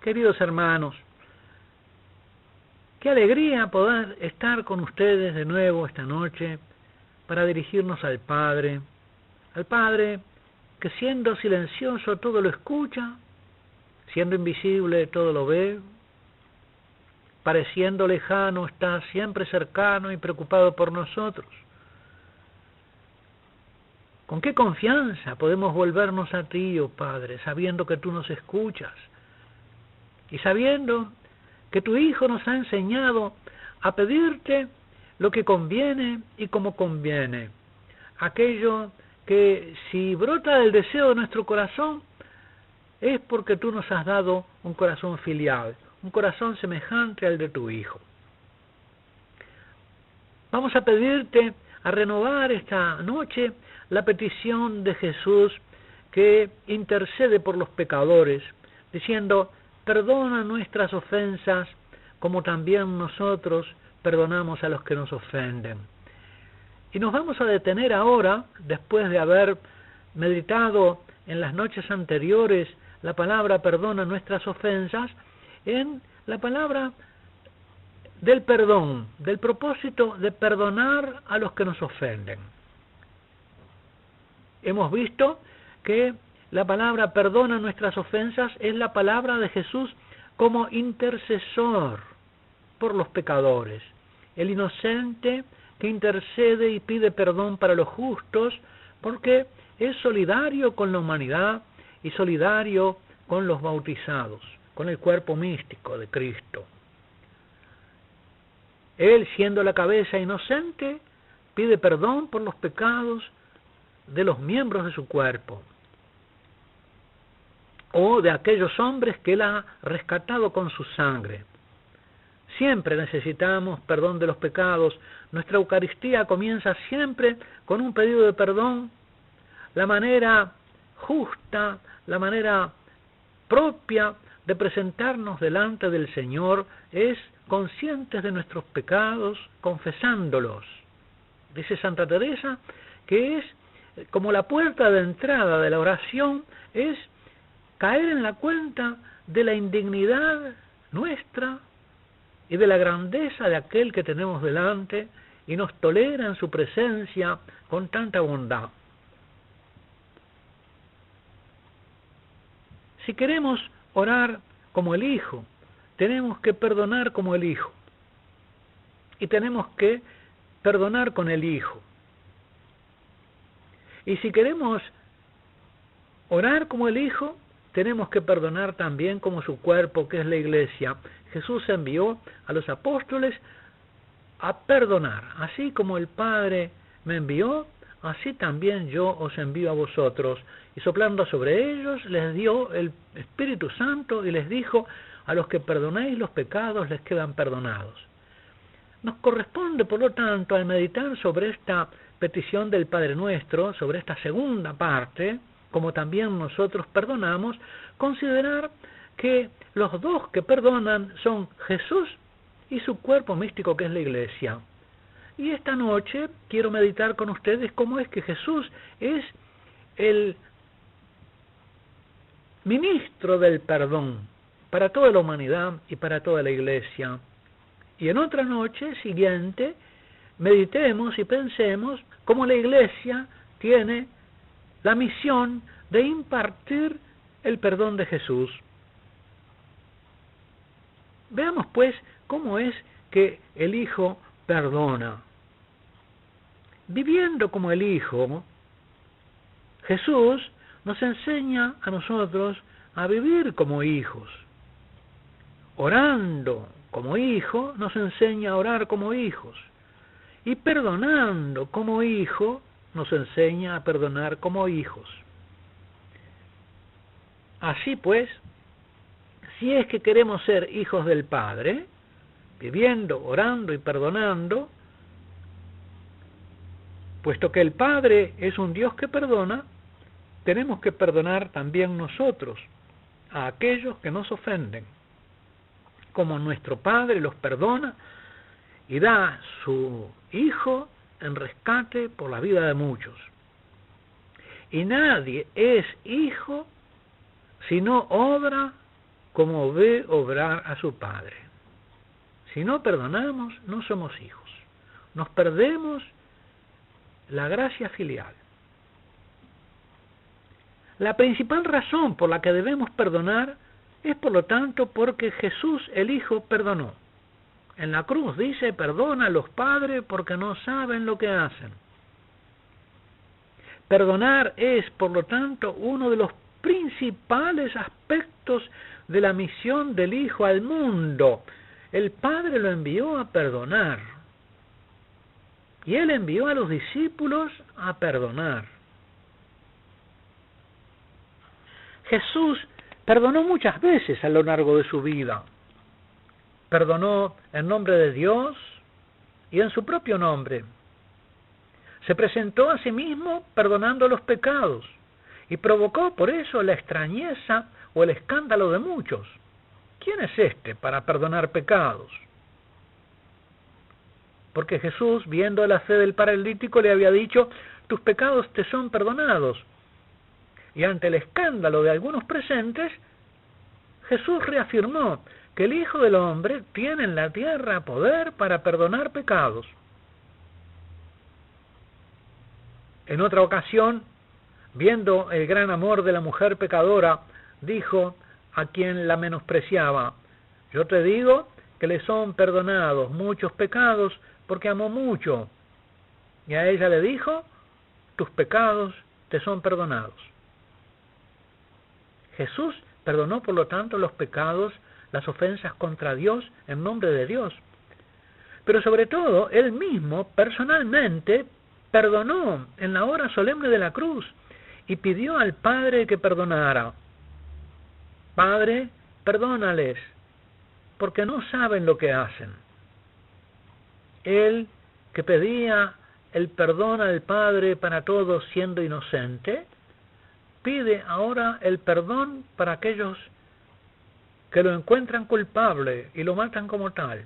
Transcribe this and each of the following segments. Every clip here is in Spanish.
Queridos hermanos, qué alegría poder estar con ustedes de nuevo esta noche para dirigirnos al Padre que siendo silencioso todo lo escucha, siendo invisible todo lo ve, pareciendo lejano está siempre cercano y preocupado por nosotros. ¿Con qué confianza podemos volvernos a ti, oh Padre, sabiendo que tú nos escuchas y sabiendo que tu Hijo nos ha enseñado a pedirte lo que conviene y como conviene? Aquello que si brota del deseo de nuestro corazón es porque tú nos has dado un corazón filial, un corazón semejante al de tu Hijo. Vamos a pedirte a renovar esta noche la petición de Jesús que intercede por los pecadores, diciendo: perdona nuestras ofensas como también nosotros perdonamos a los que nos ofenden. Y nos vamos a detener ahora, después de haber meditado en las noches anteriores la palabra perdona nuestras ofensas, en la palabra del perdón, del propósito de perdonar a los que nos ofenden. Hemos visto que la palabra perdona nuestras ofensas es la palabra de Jesús como intercesor por los pecadores, el inocente que intercede y pide perdón para los justos, porque es solidario con la humanidad y solidario con los bautizados, con el cuerpo místico de Cristo. Él, siendo la cabeza inocente, pide perdón por los pecados de los miembros de su cuerpo, o de aquellos hombres que Él ha rescatado con su sangre. Siempre necesitamos perdón de los pecados. Nuestra Eucaristía comienza siempre con un pedido de perdón. La manera justa, la manera propia de presentarnos delante del Señor es conscientes de nuestros pecados, confesándolos. Dice Santa Teresa que es como la puerta de entrada de la oración, es caer en la cuenta de la indignidad nuestra y de la grandeza de aquel que tenemos delante y nos tolera en su presencia con tanta bondad. Si queremos orar como el Hijo, tenemos que perdonar como el Hijo y tenemos que perdonar con el Hijo. Y si queremos orar como el Hijo, tenemos que perdonar también como su cuerpo, que es la Iglesia. Jesús envió a los apóstoles a perdonar. Así como el Padre me envió, así también yo os envío a vosotros. Y soplando sobre ellos, les dio el Espíritu Santo y les dijo: a los que perdonéis los pecados les quedan perdonados. Nos corresponde, por lo tanto, al meditar sobre esta petición del Padre Nuestro, sobre esta segunda parte, como también nosotros perdonamos, considerar que los dos que perdonan son Jesús y su cuerpo místico, que es la Iglesia. Y esta noche quiero meditar con ustedes cómo es que Jesús es el ministro del perdón para toda la humanidad y para toda la Iglesia. Y en otra noche siguiente meditemos y pensemos cómo la Iglesia tiene la misión de impartir el perdón de Jesús. Veamos pues cómo es que el Hijo perdona. Viviendo como el Hijo, Jesús nos enseña a nosotros a vivir como hijos. Orando como Hijo, nos enseña a orar como hijos. Y perdonando como Hijo, nos enseña a perdonar como hijos. Así pues, si es que queremos ser hijos del Padre, viviendo, orando y perdonando, puesto que el Padre es un Dios que perdona, tenemos que perdonar también nosotros a aquellos que nos ofenden, como nuestro Padre los perdona y da a su Hijo en rescate por la vida de muchos. Y nadie es hijo si no obra como ve obrar a su Padre. Si no perdonamos, no somos hijos. Nos perdemos la gracia filial. La principal razón por la que debemos perdonar es, por lo tanto, porque Jesús el Hijo perdonó. En la cruz dice: perdona a los padres porque no saben lo que hacen. Perdonar es, por lo tanto, uno de los principales aspectos de la misión del Hijo al mundo. El Padre lo envió a perdonar. Y Él envió a los discípulos a perdonar. Jesús perdonó muchas veces a lo largo de su vida. Perdonó en nombre de Dios y en su propio nombre. Se presentó a sí mismo perdonando los pecados y provocó por eso la extrañeza o el escándalo de muchos. ¿Quién es este para perdonar pecados? Porque Jesús, viendo la fe del paralítico, le había dicho: tus pecados te son perdonados. Y ante el escándalo de algunos presentes, Jesús reafirmó que el Hijo del Hombre tiene en la tierra poder para perdonar pecados. En otra ocasión, viendo el gran amor de la mujer pecadora, dijo a quien la menospreciaba: yo te digo que le son perdonados muchos pecados porque amó mucho. Y a ella le dijo: tus pecados te son perdonados. Jesús perdonó, por lo tanto, los pecados, las ofensas contra Dios en nombre de Dios. Pero sobre todo, Él mismo, personalmente, perdonó en la hora solemne de la cruz y pidió al Padre que perdonara. Padre, perdónales, porque no saben lo que hacen. Él, que pedía el perdón al Padre para todos siendo inocente, pide ahora el perdón para aquellos que lo encuentran culpable y lo matan como tal.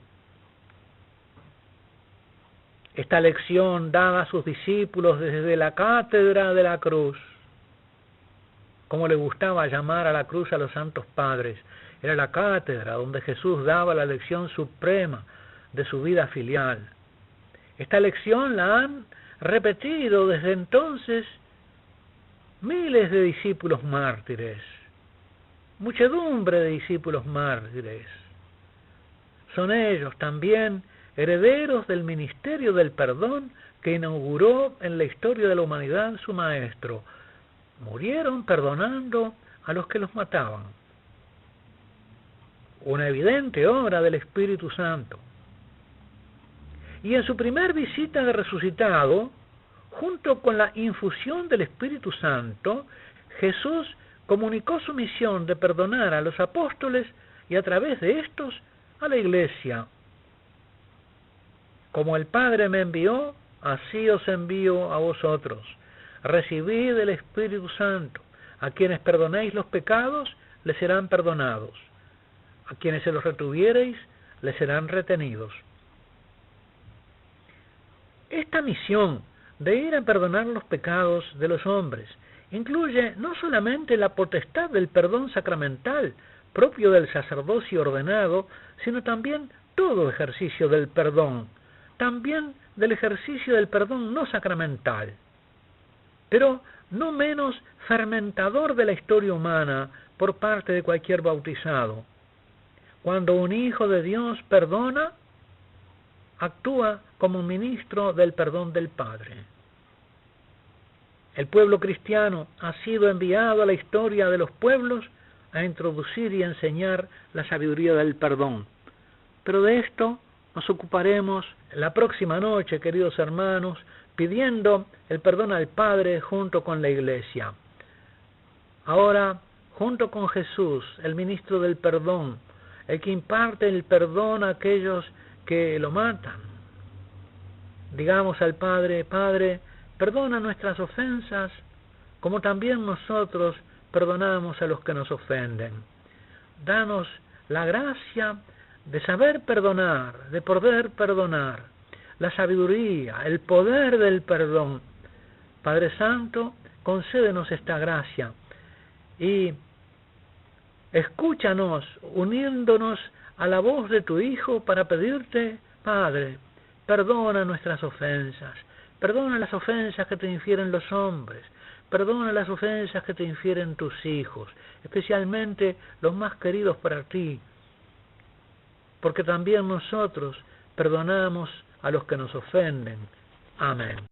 Esta lección dada a sus discípulos desde la cátedra de la cruz, como le gustaba llamar a la cruz a los santos padres, era la cátedra donde Jesús daba la lección suprema de su vida filial. Esta lección la han repetido desde entonces miles de discípulos mártires, muchedumbre de discípulos mártires. Son ellos también herederos del ministerio del perdón que inauguró en la historia de la humanidad su Maestro. Murieron perdonando a los que los mataban. Una evidente obra del Espíritu Santo. Y en su primer visita de resucitado, junto con la infusión del Espíritu Santo, Jesús comunicó su misión de perdonar a los apóstoles y a través de estos a la Iglesia. Como el Padre me envió, así os envío a vosotros. Recibid el Espíritu Santo. A quienes perdonéis los pecados, les serán perdonados. A quienes se los retuviereis, les serán retenidos. Esta misión de ir a perdonar los pecados de los hombres incluye no solamente la potestad del perdón sacramental propio del sacerdocio ordenado, sino también todo ejercicio del perdón, también del ejercicio del perdón no sacramental, pero no menos fermentador de la historia humana por parte de cualquier bautizado. Cuando un hijo de Dios perdona, actúa como ministro del perdón del Padre. El pueblo cristiano ha sido enviado a la historia de los pueblos a introducir y enseñar la sabiduría del perdón. Pero de esto nos ocuparemos la próxima noche, queridos hermanos, pidiendo el perdón al Padre junto con la Iglesia. Ahora, junto con Jesús, el ministro del perdón, el que imparte el perdón a aquellos que lo matan, digamos al Padre: Padre, perdona nuestras ofensas, como también nosotros perdonamos a los que nos ofenden. Danos la gracia de saber perdonar, de poder perdonar, la sabiduría, el poder del perdón. Padre Santo, concédenos esta gracia y Escúchanos, uniéndonos a la voz de tu Hijo para pedirte, Padre, perdona nuestras ofensas, perdona las ofensas que te infieren los hombres, perdona las ofensas que te infieren tus hijos, especialmente los más queridos para ti, porque también nosotros perdonamos a los que nos ofenden. Amén.